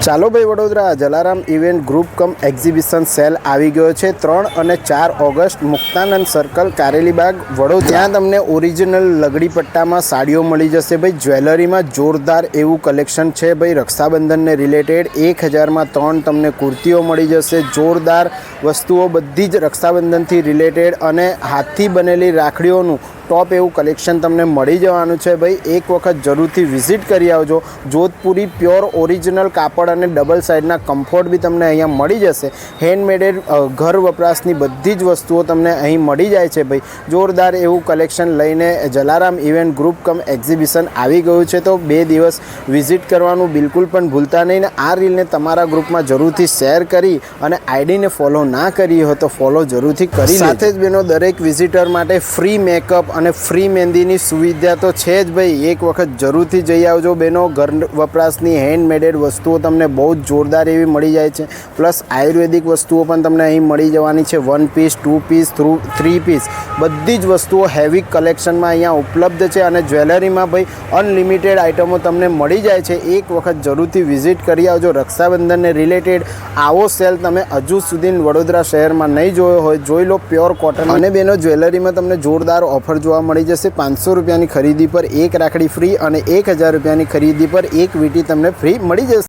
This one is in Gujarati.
ચાલો ભાઈ વડોદરા જલારામ ઇવેન્ટ ગ્રુપ કમ એક્ઝિબિશન સેલ આવી ગયો છે 3 અને 4 ઓગસ્ટ મુક્તાનંદ સર્કલ કારેલીબાગ વડોદરા। ત્યાં તમને ઓરિજિનલ લગડી પટ્ટામાં સાડીઓ મળી જશે ભાઈ। જ્વેલરીમાં જોરદાર એવું કલેક્શન છે ભાઈ। રક્ષાબંધનને રિલેટેડ 1000માં 3 તમને કુર્તીઓ મળી જશે। જોરદાર વસ્તુઓ બધી જ રક્ષાબંધનથી રિલેટેડ અને હાથથી બનેલી રાખડીઓનું टॉप एवं कलेक्शन तमने मळी जवानुं छे भाई। एक वखत जरूरथी विजिट करी आवजो। जोधपुरी प्योर ओरिजिनल कापड़ अने डबल साइडना कम्फर्ट भी तमने अहींया मळी जशे। हेन्डमेडेड घर वपराशनी बधी ज वस्तुओ तमने अहीं मळी जाय छे भाई। जोरदार एवं कलेक्शन लईने जलाराम इवेंट ग्रुप कम एक्झिबिशन आवी गयुं छे। तो 2 दिवस विजिट करवानुं बिल्कुल पण भूलता नहीं ने आ रीलने तमारा ग्रुपमां जरूरथी शेर करी अने आईडीने फॉलो ना करी हो तो फॉलो जरूरथी करी। साथे ज बेनो दरेक विजिटर माटे फ्री मेकअप અને ફ્રી મહેંદીની સુવિધા તો છે જ ભાઈ। એક વખત જરૂરથી જઈ આવજો બહેનો। ઘર વપરાશની હેન્ડમેડેડ વસ્તુઓ તમને બહુ જ જોરદાર એવી મળી જાય છે। પ્લસ આયુર્વેદિક વસ્તુઓ પણ તમને અહીં મળી જવાની છે। 1 પીસ 2 પીસ 3 પીસ બધી જ વસ્તુઓ હેવી કલેક્શનમાં અહીંયા ઉપલબ્ધ છે। અને જ્વેલરીમાં ભાઈ અનલિમિટેડ આઇટમો તમને મળી જાય છે। એક વખત જરૂરથી વિઝિટ કરી આવજો। રક્ષાબંધનને રિલેટેડ આવો સેલ તમે હજુ સુધી વડોદરા શહેરમાં નહીં જોયો હોય, જોઈ લો। પ્યોર કોટન અને બહેનો જ્વેલરીમાં તમને જોરદાર ઓફર જોવા મળી જશે। 500 રૂપિયાની ખરીદી પર 1 રાખડી ફ્રી અને 1000 રૂપિયાની ખરીદી પર 1 વીંટી તમને ફ્રી મળી જશે।